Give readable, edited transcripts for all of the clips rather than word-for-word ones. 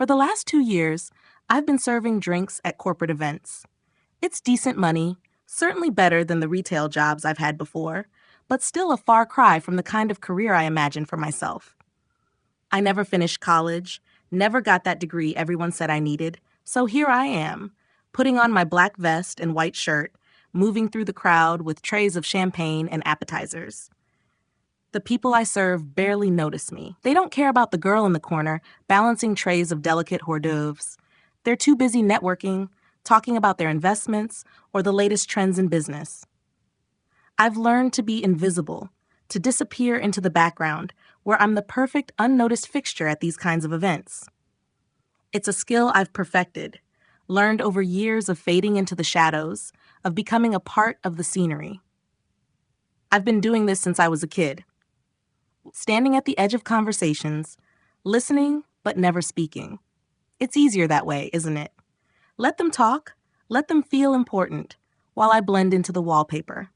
For the last 2 years, I've been serving drinks at corporate events. It's decent money, certainly better than the retail jobs I've had before, but still a far cry from the kind of career I imagined for myself. I never finished college, never got that degree everyone said I needed, so here I am, putting on my black vest and white shirt, moving through the crowd with trays of champagne and appetizers. The people I serve barely notice me. They don't care about the girl in the corner balancing trays of delicate hors d'oeuvres. They're too busy networking, talking about their investments, or the latest trends in business. I've learned to be invisible, to disappear into the background, where I'm the perfect unnoticed fixture at these kinds of events. It's a skill I've perfected, learned over years of fading into the shadows, of becoming a part of the scenery. I've been doing this since I was a kid. Standing at the edge of conversations, listening but never speaking. It's easier that way, isn't it? Let them talk, let them feel important, while I blend into the wallpaper.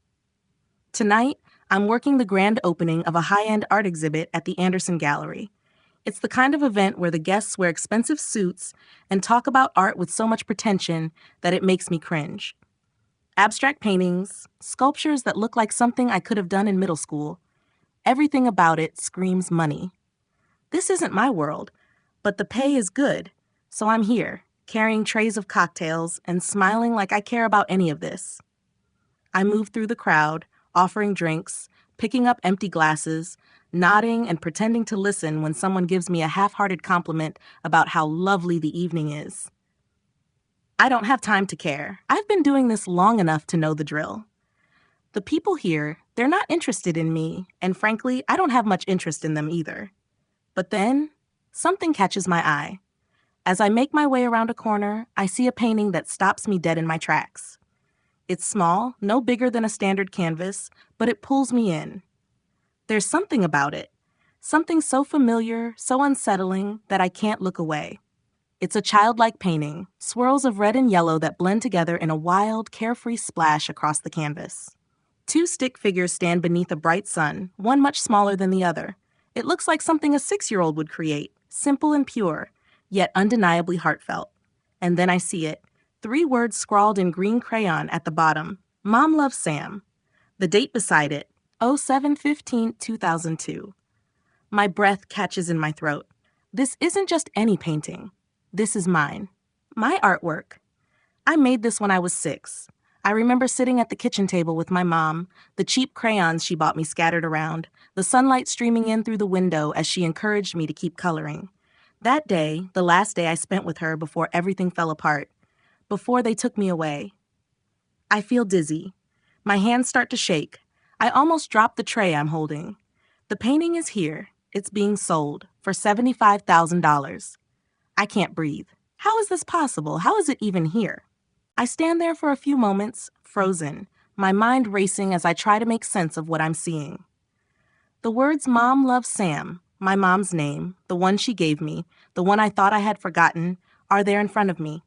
Tonight, I'm working the grand opening of a high-end art exhibit at the Anderson Gallery. It's the kind of event where the guests wear expensive suits and talk about art with so much pretension that it makes me cringe. Abstract paintings, sculptures that look like something I could have done in middle school. Everything about it screams money. This isn't my world, but the pay is good, so I'm here, carrying trays of cocktails and smiling like I care about any of this. I move through the crowd, offering drinks, picking up empty glasses, nodding and pretending to listen when someone gives me a half-hearted compliment about how lovely the evening is. I don't have time to care. I've been doing this long enough to know the drill. The people here, they're not interested in me, and frankly, I don't have much interest in them either. But then, something catches my eye. As I make my way around a corner, I see a painting that stops me dead in my tracks. It's small, no bigger than a standard canvas, but it pulls me in. There's something about it, something so familiar, so unsettling, that I can't look away. It's a childlike painting, swirls of red and yellow that blend together in a wild, carefree splash across the canvas. 2 stick figures stand beneath a bright sun, one much smaller than the other. It looks like something a 6-year-old would create, simple and pure, yet undeniably heartfelt. And then I see it. 3 words scrawled in green crayon at the bottom. Mom loves Sam. The date beside it, 07/15/2002. My breath catches in my throat. This isn't just any painting. This is mine. My artwork. I made this when I was 6. I remember sitting at the kitchen table with my mom, the cheap crayons she bought me scattered around, the sunlight streaming in through the window as she encouraged me to keep coloring. That day, the last day I spent with her before everything fell apart, before they took me away. I feel dizzy. My hands start to shake. I almost drop the tray I'm holding. The painting is here. It's being sold for $75,000. I can't breathe. How is this possible? How is it even here? I stand there for a few moments, frozen, my mind racing as I try to make sense of what I'm seeing. The words "Mom loves Sam," my mom's name, the one she gave me, the one I thought I had forgotten, are there in front of me.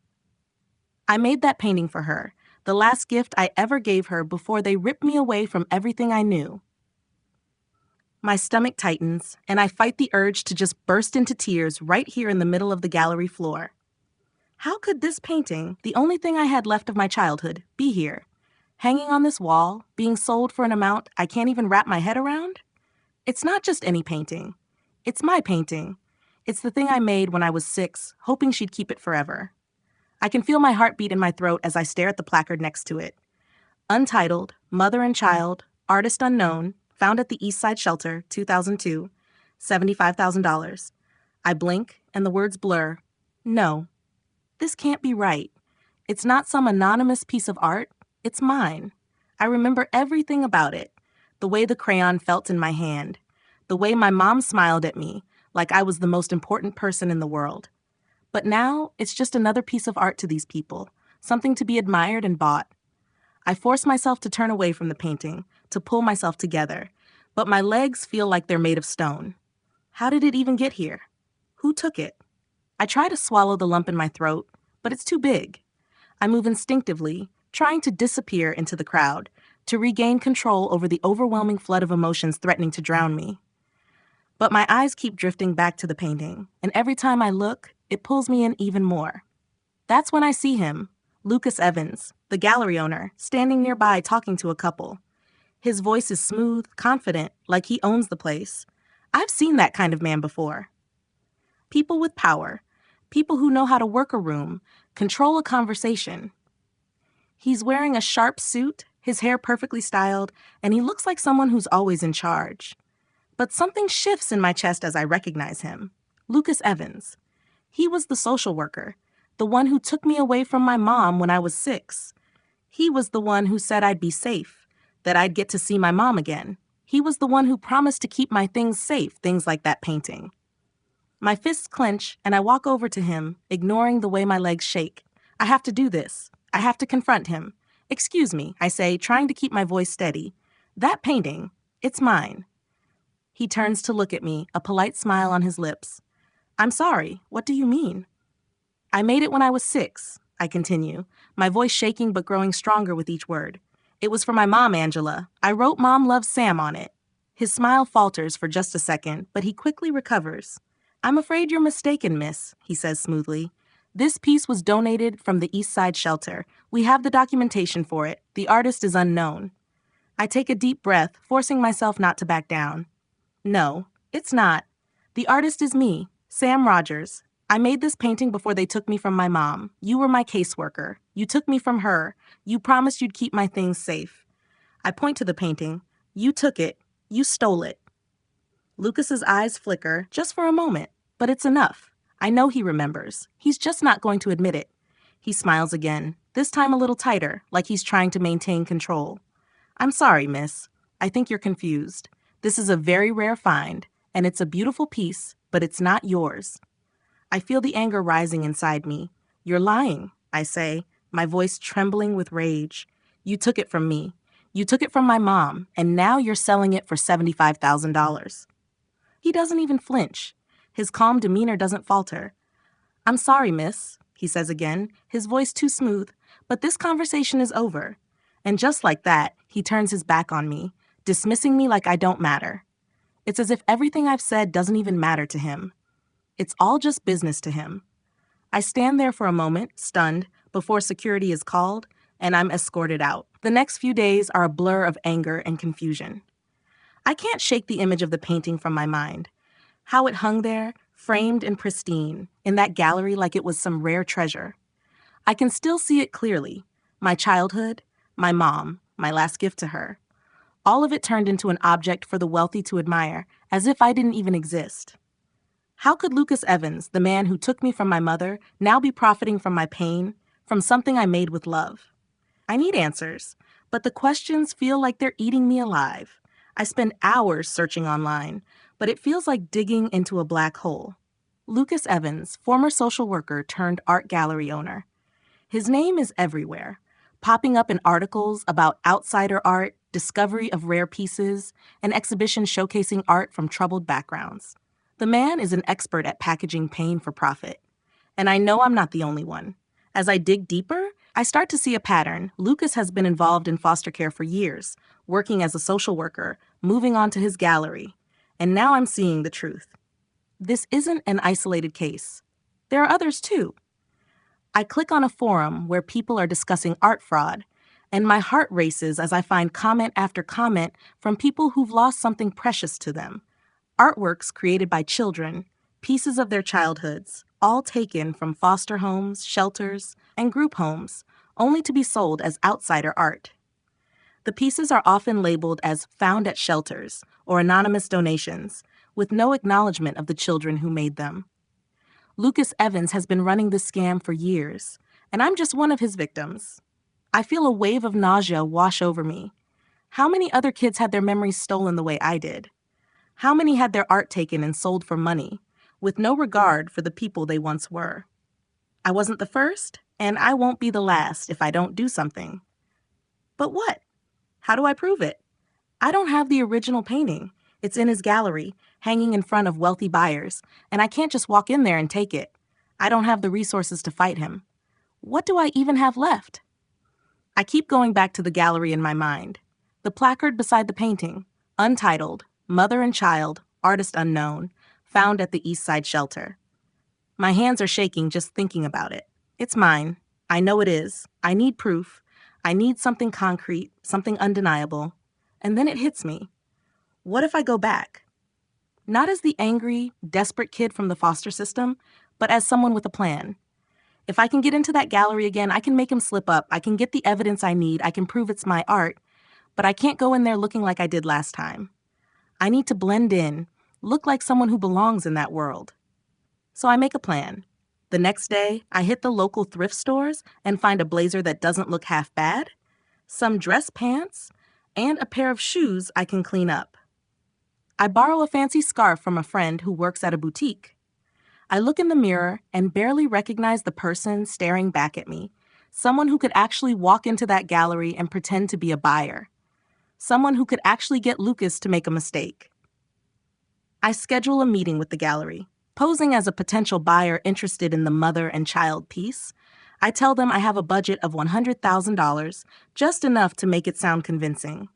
I made that painting for her, the last gift I ever gave her before they ripped me away from everything I knew. My stomach tightens, and I fight the urge to just burst into tears right here in the middle of the gallery floor. How could this painting, the only thing I had left of my childhood, be here, hanging on this wall, being sold for an amount I can't even wrap my head around? It's not just any painting. It's my painting. It's the thing I made when I was 6, hoping she'd keep it forever. I can feel my heartbeat in my throat as I stare at the placard next to it. Untitled, Mother and Child, Artist Unknown, found at the East Side Shelter, 2002, $75,000. I blink, and the words blur. No. This can't be right. It's not some anonymous piece of art. It's mine. I remember everything about it. The way the crayon felt in my hand. The way my mom smiled at me, like I was the most important person in the world. But now, it's just another piece of art to these people, something to be admired and bought. I force myself to turn away from the painting, to pull myself together, but my legs feel like they're made of stone. How did it even get here? Who took it? I try to swallow the lump in my throat, but it's too big. I move instinctively, trying to disappear into the crowd, to regain control over the overwhelming flood of emotions threatening to drown me. But my eyes keep drifting back to the painting, and every time I look, it pulls me in even more. That's when I see him, Lucas Evans, the gallery owner, standing nearby talking to a couple. His voice is smooth, confident, like he owns the place. I've seen that kind of man before. People with power, people who know how to work a room, control a conversation. He's wearing a sharp suit, his hair perfectly styled, and he looks like someone who's always in charge. But something shifts in my chest as I recognize him. Lucas Evans. He was the social worker, the one who took me away from my mom when I was 6. He was the one who said I'd be safe, that I'd get to see my mom again. He was the one who promised to keep my things safe, things like that painting. My fists clench, and I walk over to him, ignoring the way my legs shake. I have to do this. I have to confront him. "Excuse me," I say, trying to keep my voice steady. "That painting, it's mine." He turns to look at me, a polite smile on his lips. "I'm sorry, what do you mean?" "I made it when I was 6, I continue, my voice shaking but growing stronger with each word. "It was for my mom, Angela. I wrote Mom Loves Sam on it." His smile falters for just a second, but he quickly recovers. "I'm afraid you're mistaken, miss," he says smoothly. "This piece was donated from the East Side Shelter. We have the documentation for it. The artist is unknown." I take a deep breath, forcing myself not to back down. "No, it's not. The artist is me, Sam Rogers. I made this painting before they took me from my mom. You were my caseworker. You took me from her. You promised you'd keep my things safe." I point to the painting. "You took it. You stole it." Lucas's eyes flicker, just for a moment, but it's enough. I know he remembers. He's just not going to admit it. He smiles again, this time a little tighter, like he's trying to maintain control. "I'm sorry, miss. I think you're confused. This is a very rare find, and it's a beautiful piece, but it's not yours." I feel the anger rising inside me. "You're lying," I say, my voice trembling with rage. "You took it from me. You took it from my mom, and now you're selling it for $75,000. He doesn't even flinch. His calm demeanor doesn't falter. "I'm sorry, miss," he says again, his voice too smooth, "but this conversation is over." And just like that, he turns his back on me, dismissing me like I don't matter. It's as if everything I've said doesn't even matter to him. It's all just business to him. I stand there for a moment, stunned, before security is called, and I'm escorted out. The next few days are a blur of anger and confusion. I can't shake the image of the painting from my mind. How it hung there, framed and pristine, in that gallery like it was some rare treasure. I can still see it clearly. My childhood, my mom, my last gift to her. All of it turned into an object for the wealthy to admire, as if I didn't even exist. How could Lucas Evans, the man who took me from my mother, now be profiting from my pain, from something I made with love? I need answers, but the questions feel like they're eating me alive. I spend hours searching online, but it feels like digging into a black hole. Lucas Evans, former social worker turned art gallery owner. His name is everywhere, popping up in articles about outsider art, discovery of rare pieces, and exhibitions showcasing art from troubled backgrounds. The man is an expert at packaging pain for profit. And I know I'm not the only one. As I dig deeper, I start to see a pattern. Lucas has been involved in foster care for years, working as a social worker, moving on to his gallery. And now I'm seeing the truth. This isn't an isolated case. There are others too. I click on a forum where people are discussing art fraud, and my heart races as I find comment after comment from people who've lost something precious to them. Artworks created by children, pieces of their childhoods, all taken from foster homes, shelters, and group homes, only to be sold as outsider art. The pieces are often labeled as found at shelters or anonymous donations, with no acknowledgement of the children who made them. Lucas Evans has been running this scam for years, and I'm just one of his victims. I feel a wave of nausea wash over me. How many other kids had their memories stolen the way I did? How many had their art taken and sold for money, with no regard for the people they once were? I wasn't the first, and I won't be the last if I don't do something. But what? How do I prove it? I don't have the original painting. It's in his gallery, hanging in front of wealthy buyers, and I can't just walk in there and take it. I don't have the resources to fight him. What do I even have left? I keep going back to the gallery in my mind. The placard beside the painting, untitled, Mother and Child, Artist Unknown, found at the East Side Shelter. My hands are shaking just thinking about it. It's mine. I know it is. I need proof. I need something concrete, something undeniable. And then it hits me. What if I go back? Not as the angry, desperate kid from the foster system, but as someone with a plan. If I can get into that gallery again, I can make him slip up. I can get the evidence I need. I can prove it's my art. But I can't go in there looking like I did last time. I need to blend in, look like someone who belongs in that world. So I make a plan. The next day, I hit the local thrift stores and find a blazer that doesn't look half bad, some dress pants, and a pair of shoes I can clean up. I borrow a fancy scarf from a friend who works at a boutique. I look in the mirror and barely recognize the person staring back at me, someone who could actually walk into that gallery and pretend to be a buyer, someone who could actually get Lucas to make a mistake. I schedule a meeting with the gallery. Posing as a potential buyer interested in the mother and child piece, I tell them I have a budget of $100,000, just enough to make it sound convincing.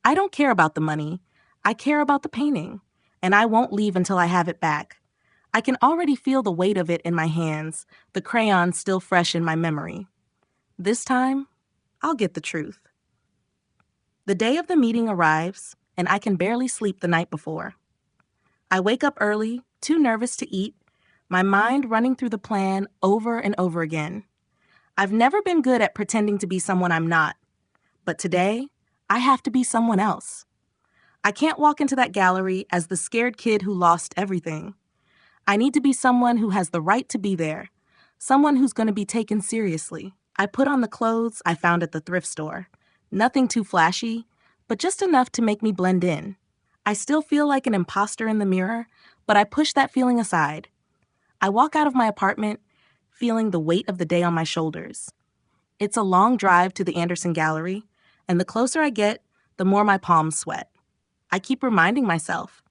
I don't care about the money. I care about the painting, and I won't leave until I have it back. I can already feel the weight of it in my hands, the crayon still fresh in my memory. This time, I'll get the truth. The day of the meeting arrives, and I can barely sleep the night before. I wake up early, too nervous to eat, my mind running through the plan over and over again. I've never been good at pretending to be someone I'm not, but today, I have to be someone else. I can't walk into that gallery as the scared kid who lost everything. I need to be someone who has the right to be there, someone who's going to be taken seriously. I put on the clothes I found at the thrift store. Nothing too flashy, but just enough to make me blend in. I still feel like an imposter in the mirror, but I push that feeling aside. I walk out of my apartment, feeling the weight of the day on my shoulders. It's a long drive to the Anderson Gallery, and the closer I get, the more my palms sweat. I keep reminding myself,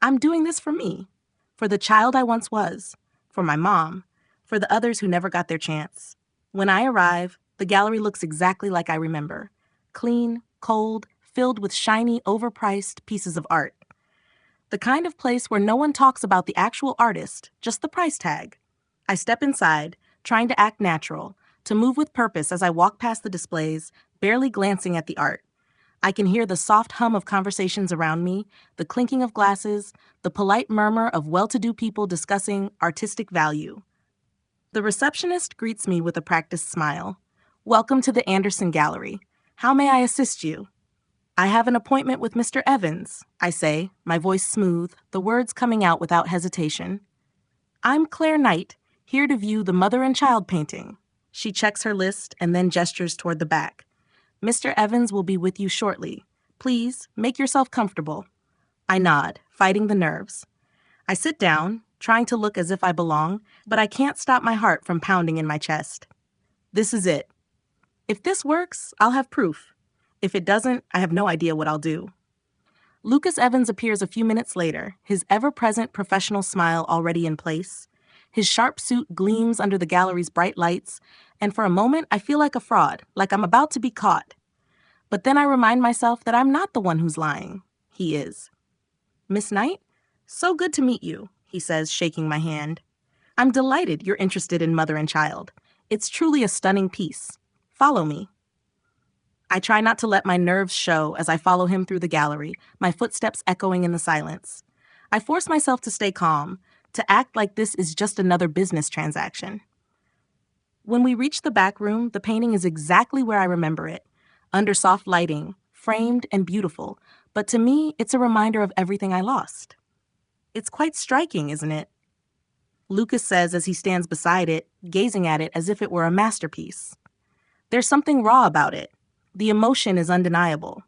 I'm doing this for me, for the child I once was, for my mom, for the others who never got their chance. When I arrive, the gallery looks exactly like I remember. Clean, cold, filled with shiny, overpriced pieces of art. The kind of place where no one talks about the actual artist, just the price tag. I step inside, trying to act natural, to move with purpose as I walk past the displays, barely glancing at the art. I can hear the soft hum of conversations around me, the clinking of glasses, the polite murmur of well-to-do people discussing artistic value. The receptionist greets me with a practiced smile. Welcome to the Anderson Gallery. How may I assist you? I have an appointment with Mr. Evans, I say, my voice smooth, the words coming out without hesitation. I'm Claire Knight, here to view the mother and child painting. She checks her list and then gestures toward the back. Mr. Evans will be with you shortly. Please, make yourself comfortable. I nod, fighting the nerves. I sit down, trying to look as if I belong, but I can't stop my heart from pounding in my chest. This is it. If this works, I'll have proof. If it doesn't, I have no idea what I'll do. Lucas Evans appears a few minutes later, his ever-present professional smile already in place. His sharp suit gleams under the gallery's bright lights, and for a moment I feel like a fraud, like I'm about to be caught. But then I remind myself that I'm not the one who's lying. He is. Miss Knight? So good to meet you, he says, shaking my hand. I'm delighted you're interested in mother and child. It's truly a stunning piece. Follow me. I try not to let my nerves show as I follow him through the gallery, my footsteps echoing in the silence. I force myself to stay calm, to act like this is just another business transaction. When we reach the back room, the painting is exactly where I remember it, under soft lighting, framed and beautiful, but to me, it's a reminder of everything I lost. It's quite striking, isn't it? Lucas says as he stands beside it, gazing at it as if it were a masterpiece. There's something raw about it. The emotion is undeniable.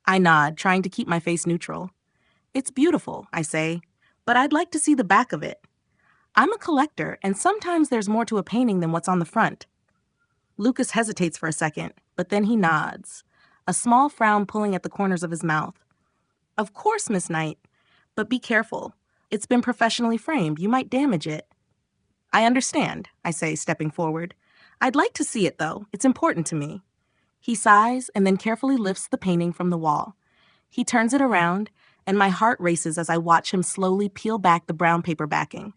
I nod, trying to keep my face neutral. It's beautiful, I say, but I'd like to see the back of it. I'm a collector, and sometimes there's more to a painting than what's on the front. Lucas hesitates for a second, but then he nods, a small frown pulling at the corners of his mouth. Of course, Miss Knight, but be careful. It's been professionally framed. You might damage it. I understand, I say, stepping forward. I'd like to see it, though. It's important to me. He sighs and then carefully lifts the painting from the wall. He turns it around, and my heart races as I watch him slowly peel back the brown paper backing.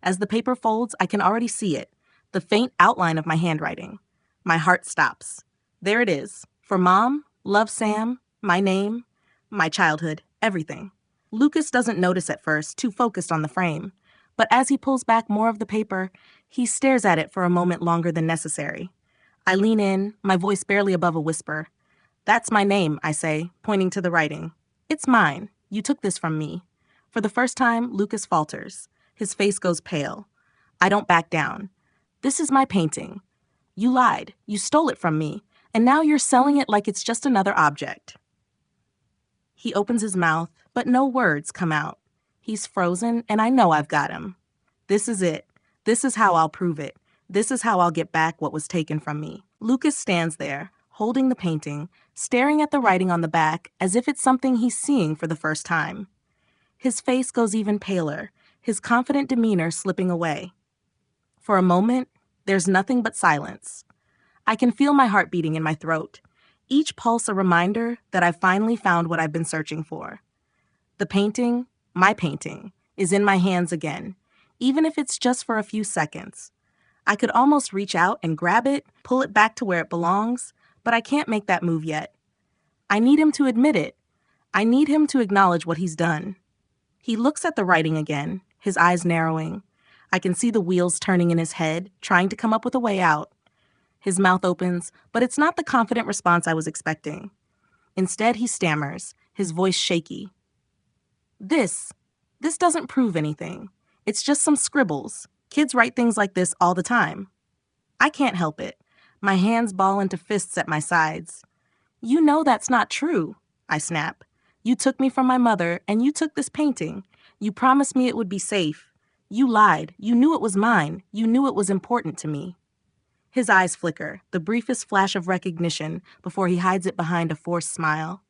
As the paper folds, I can already see it, the faint outline of my handwriting. My heart stops. There it is. For Mom, love Sam, my name, my childhood, everything. Lucas doesn't notice at first, too focused on the frame. But as he pulls back more of the paper, he stares at it for a moment longer than necessary. I lean in, my voice barely above a whisper. That's my name, I say, pointing to the writing. It's mine. You took this from me. For the first time, Lucas falters. His face goes pale. I don't back down. This is my painting. You lied. You stole it from me. And now you're selling it like it's just another object. He opens his mouth, but no words come out. He's frozen, and I know I've got him. This is it. This is how I'll prove it. This is how I'll get back what was taken from me. Lucas stands there, holding the painting, staring at the writing on the back as if it's something he's seeing for the first time. His face goes even paler, his confident demeanor slipping away. For a moment, there's nothing but silence. I can feel my heart beating in my throat, each pulse a reminder that I've finally found what I've been searching for. The painting, my painting, is in my hands again, even if it's just for a few seconds. I could almost reach out and grab it, pull it back to where it belongs, but I can't make that move yet. I need him to admit it. I need him to acknowledge what he's done. He looks at the writing again, his eyes narrowing. I can see the wheels turning in his head, trying to come up with a way out. His mouth opens, but it's not the confident response I was expecting. Instead, he stammers, his voice shaky. This doesn't prove anything. It's just some scribbles. Kids write things like this all the time. I can't help it. My hands ball into fists at my sides. You know that's not true, I snap. You took me from my mother, and you took this painting. You promised me it would be safe. You lied. You knew it was mine. You knew it was important to me. His eyes flicker, the briefest flash of recognition before he hides it behind a forced smile.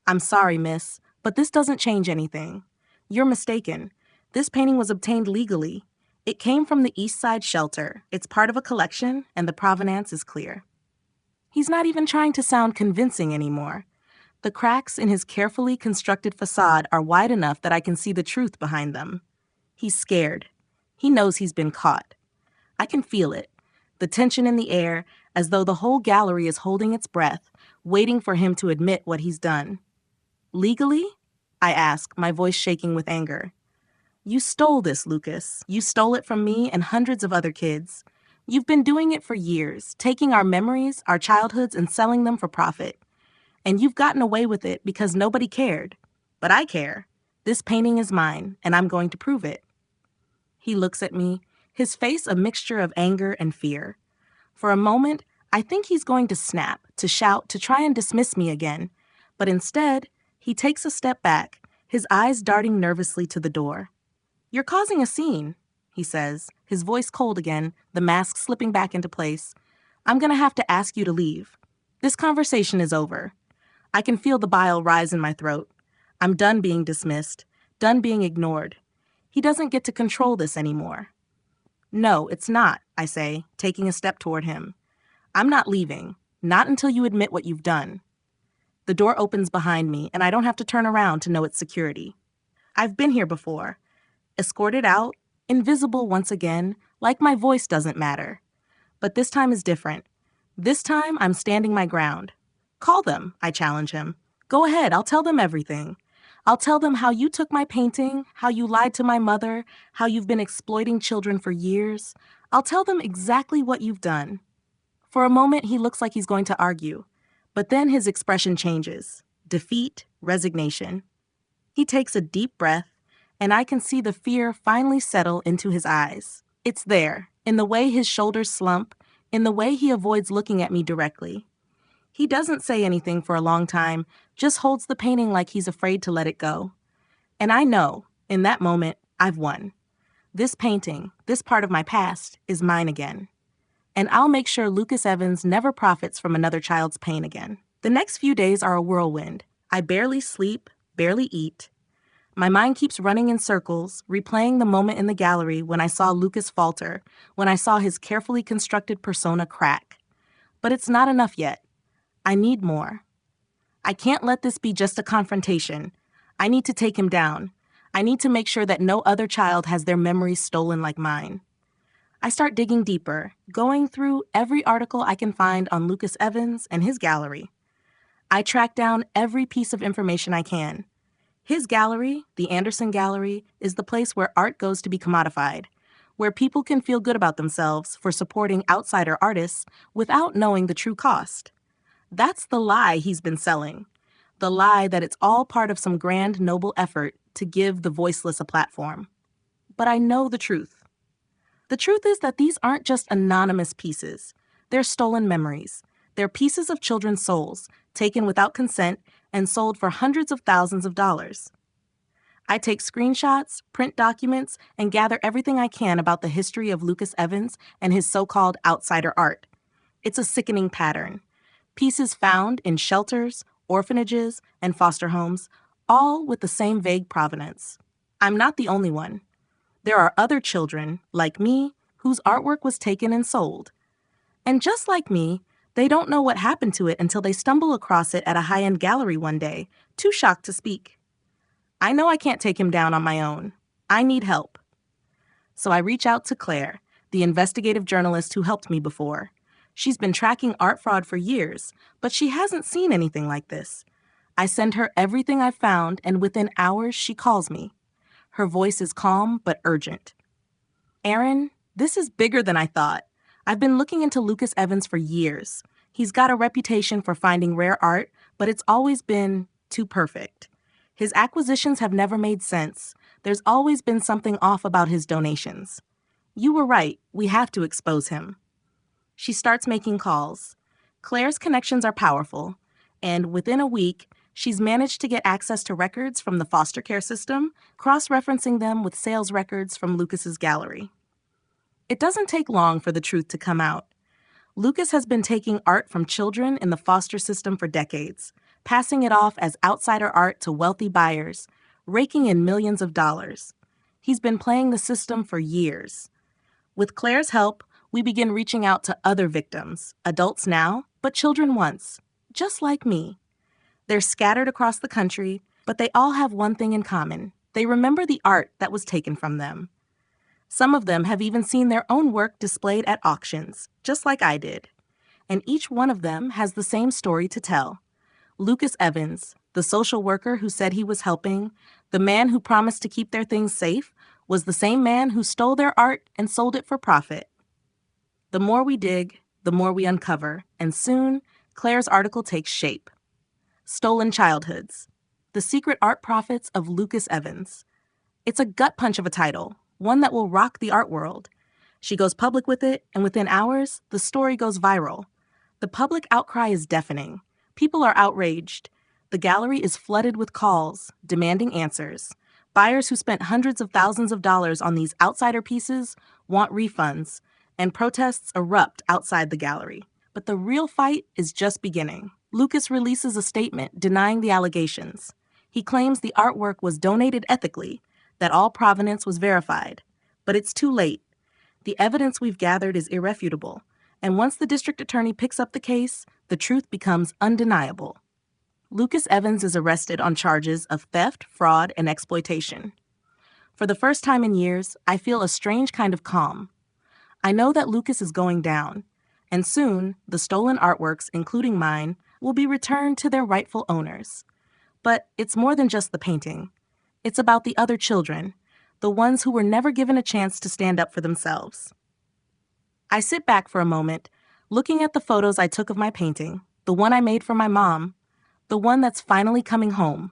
I'm sorry, miss, but this doesn't change anything. You're mistaken. This painting was obtained legally. It came from the East Side shelter. It's part of a collection, and the provenance is clear. He's not even trying to sound convincing anymore. The cracks in his carefully constructed facade are wide enough that I can see the truth behind them. He's scared. He knows he's been caught. I can feel it, the tension in the air, as though the whole gallery is holding its breath, waiting for him to admit what he's done. Legally? I ask, my voice shaking with anger. You stole this, Lucas. You stole it from me and hundreds of other kids. You've been doing it for years, taking our memories, our childhoods, and selling them for profit. And you've gotten away with it because nobody cared. But I care. This painting is mine, and I'm going to prove it. He looks at me, his face a mixture of anger and fear. For a moment, I think he's going to snap, to shout, to try and dismiss me again. But instead, he takes a step back, his eyes darting nervously to the door. You're causing a scene, he says, his voice cold again, the mask slipping back into place. I'm going to have to ask you to leave. This conversation is over. I can feel the bile rise in my throat. I'm done being dismissed, done being ignored. He doesn't get to control this anymore. No, it's not, I say, taking a step toward him. I'm not leaving, not until you admit what you've done. The door opens behind me, and I don't have to turn around to know it's security. I've been here before. Escorted out, invisible once again, like my voice doesn't matter. But this time is different. This time, I'm standing my ground. Call them, I challenge him. Go ahead, I'll tell them everything. I'll tell them how you took my painting, how you lied to my mother, how you've been exploiting children for years. I'll tell them exactly what you've done. For a moment, he looks like he's going to argue, but then his expression changes. Defeat, resignation. He takes a deep breath, and I can see the fear finally settle into his eyes. It's there, in the way his shoulders slump, in the way he avoids looking at me directly. He doesn't say anything for a long time, just holds the painting like he's afraid to let it go. And I know, in that moment, I've won. This painting, this part of my past, is mine again. And I'll make sure Lucas Evans never profits from another child's pain again. The next few days are a whirlwind. I barely sleep, barely eat. My mind keeps running in circles, replaying the moment in the gallery when I saw Lucas falter, when I saw his carefully constructed persona crack. But it's not enough yet. I need more. I can't let this be just a confrontation. I need to take him down. I need to make sure that no other child has their memories stolen like mine. I start digging deeper, going through every article I can find on Lucas Evans and his gallery. I track down every piece of information I can. His gallery, the Anderson Gallery, is the place where art goes to be commodified, where people can feel good about themselves for supporting outsider artists without knowing the true cost. That's the lie he's been selling. The lie that it's all part of some grand, noble effort to give the voiceless a platform. But I know the truth. The truth is that these aren't just anonymous pieces. They're stolen memories. They're pieces of children's souls, taken without consent and sold for hundreds of thousands of dollars. I take screenshots, print documents, and gather everything I can about the history of Lucas Evans and his so-called outsider art. It's a sickening pattern. Pieces found in shelters, orphanages, and foster homes, all with the same vague provenance. I'm not the only one. There are other children, like me, whose artwork was taken and sold. And just like me, they don't know what happened to it until they stumble across it at a high-end gallery one day, too shocked to speak. I know I can't take him down on my own. I need help. So I reach out to Claire, the investigative journalist who helped me before. She's been tracking art fraud for years, but she hasn't seen anything like this. I send her everything I've found, and within hours she calls me. Her voice is calm but urgent. Aaron, this is bigger than I thought. I've been looking into Lucas Evans for years. He's got a reputation for finding rare art, but it's always been too perfect. His acquisitions have never made sense. There's always been something off about his donations. You were right. We have to expose him. She starts making calls. Claire's connections are powerful, and within a week, she's managed to get access to records from the foster care system, cross-referencing them with sales records from Lucas's gallery. It doesn't take long for the truth to come out. Lucas has been taking art from children in the foster system for decades, passing it off as outsider art to wealthy buyers, raking in millions of dollars. He's been playing the system for years. With Claire's help, we begin reaching out to other victims, adults now, but children once, just like me. They're scattered across the country, but they all have one thing in common. They remember the art that was taken from them. Some of them have even seen their own work displayed at auctions, just like I did. And each one of them has the same story to tell. Lucas Evans, the social worker who said he was helping, the man who promised to keep their things safe, was the same man who stole their art and sold it for profit. The more we dig, the more we uncover, and soon, Claire's article takes shape. Stolen Childhoods: The Secret Art Profits of Lucas Evans. It's a gut punch of a title, one that will rock the art world. She goes public with it, and within hours, the story goes viral. The public outcry is deafening. People are outraged. The gallery is flooded with calls, demanding answers. Buyers who spent hundreds of thousands of dollars on these outsider pieces want refunds, and protests erupt outside the gallery. But the real fight is just beginning. Lucas releases a statement denying the allegations. He claims the artwork was donated ethically, that all provenance was verified. But it's too late. The evidence we've gathered is irrefutable, and once the district attorney picks up the case, the truth becomes undeniable. Lucas Evans is arrested on charges of theft, fraud, and exploitation. For the first time in years, I feel a strange kind of calm. I know that Lucas is going down, and soon the stolen artworks, including mine, will be returned to their rightful owners. But it's more than just the painting. It's about the other children, the ones who were never given a chance to stand up for themselves. I sit back for a moment, looking at the photos I took of my painting, the one I made for my mom, the one that's finally coming home.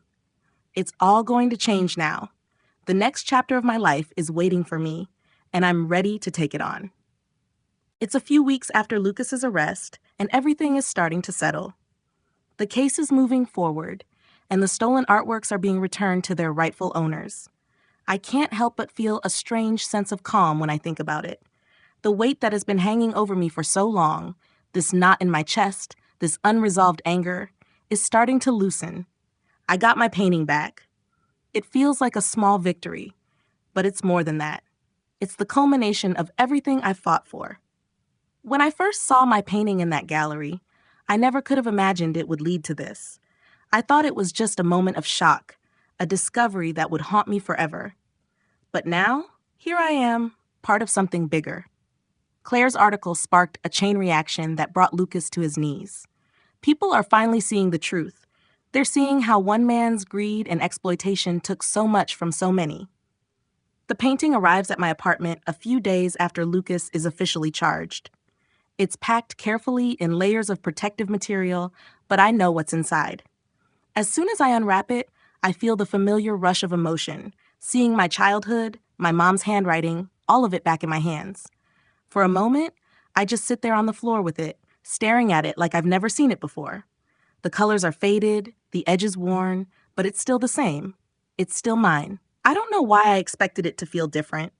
It's all going to change now. The next chapter of my life is waiting for me, and I'm ready to take it on. It's a few weeks after Lucas's arrest, and everything is starting to settle. The case is moving forward, and the stolen artworks are being returned to their rightful owners. I can't help but feel a strange sense of calm when I think about it. The weight that has been hanging over me for so long, this knot in my chest, this unresolved anger, is starting to loosen. I got my painting back. It feels like a small victory, but it's more than that. It's the culmination of everything I've fought for. When I first saw my painting in that gallery, I never could have imagined it would lead to this. I thought it was just a moment of shock, a discovery that would haunt me forever. But now, here I am, part of something bigger. Claire's article sparked a chain reaction that brought Lucas to his knees. People are finally seeing the truth. They're seeing how one man's greed and exploitation took so much from so many. The painting arrives at my apartment a few days after Lucas is officially charged. It's packed carefully in layers of protective material, but I know what's inside. As soon as I unwrap it, I feel the familiar rush of emotion, seeing my childhood, my mom's handwriting, all of it back in my hands. For a moment, I just sit there on the floor with it, staring at it like I've never seen it before. The colors are faded, the edges worn, but it's still the same. It's still mine. I don't know why I expected it to feel different.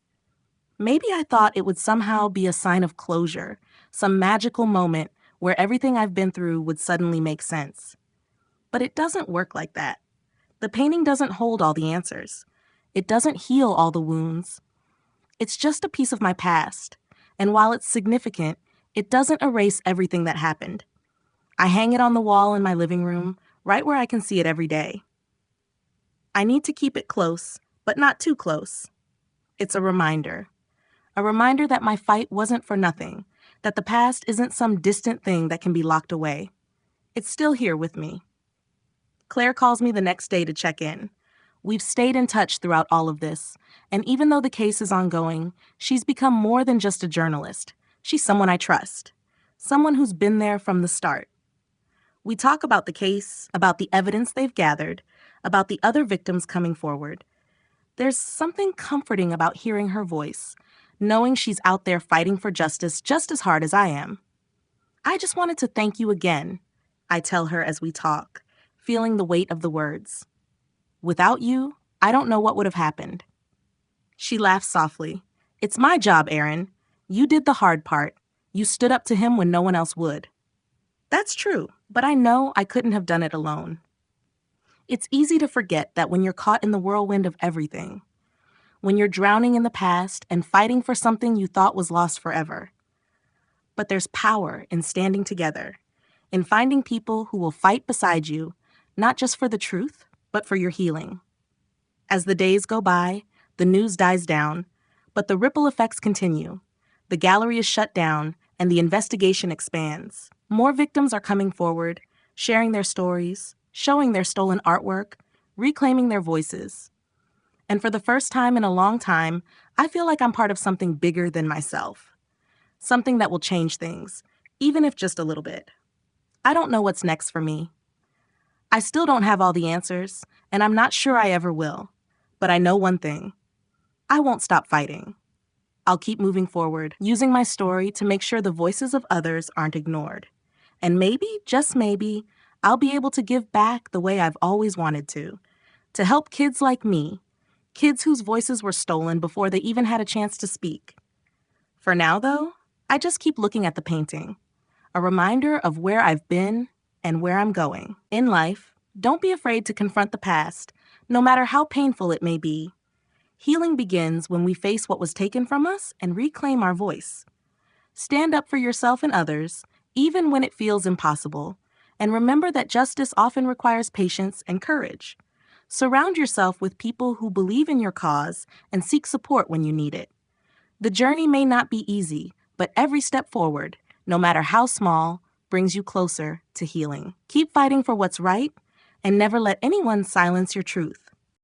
Maybe I thought it would somehow be a sign of closure, some magical moment where everything I've been through would suddenly make sense. But it doesn't work like that. The painting doesn't hold all the answers. It doesn't heal all the wounds. It's just a piece of my past, and while it's significant, it doesn't erase everything that happened. I hang it on the wall in my living room, right where I can see it every day. I need to keep it close, but not too close. It's a reminder that my fight wasn't for nothing, that the past isn't some distant thing that can be locked away. It's still here with me. Claire calls me the next day to check in. We've stayed in touch throughout all of this, and even though the case is ongoing, she's become more than just a journalist. She's someone I trust, someone who's been there from the start. We talk about the case, about the evidence they've gathered, about the other victims coming forward. There's something comforting about hearing her voice, knowing she's out there fighting for justice just as hard as I am. I just wanted to thank you again, I tell her as we talk, feeling the weight of the words. Without you, I don't know what would have happened. She laughs softly. It's my job, Aaron. You did the hard part. You stood up to him when no one else would. That's true, but I know I couldn't have done it alone. It's easy to forget that when you're caught in the whirlwind of everything, when you're drowning in the past and fighting for something you thought was lost forever. But there's power in standing together, in finding people who will fight beside you, not just for the truth, but for your healing. As the days go by, the news dies down, but the ripple effects continue. The gallery is shut down, and the investigation expands. More victims are coming forward, sharing their stories, showing their stolen artwork, reclaiming their voices. And for the first time in a long time, I feel like I'm part of something bigger than myself. Something that will change things, even if just a little bit. I don't know what's next for me. I still don't have all the answers, and I'm not sure I ever will. But I know one thing. I won't stop fighting. I'll keep moving forward, using my story to make sure the voices of others aren't ignored. And maybe, just maybe, I'll be able to give back the way I've always wanted to help kids like me, kids whose voices were stolen before they even had a chance to speak. For now, though, I just keep looking at the painting, a reminder of where I've been and where I'm going. In life, don't be afraid to confront the past, no matter how painful it may be. Healing begins when we face what was taken from us and reclaim our voice. Stand up for yourself and others, even when it feels impossible, and remember that justice often requires patience and courage. Surround yourself with people who believe in your cause and seek support when you need it. The journey may not be easy, but every step forward, no matter how small, brings you closer to healing. Keep fighting for what's right, and never let anyone silence your truth.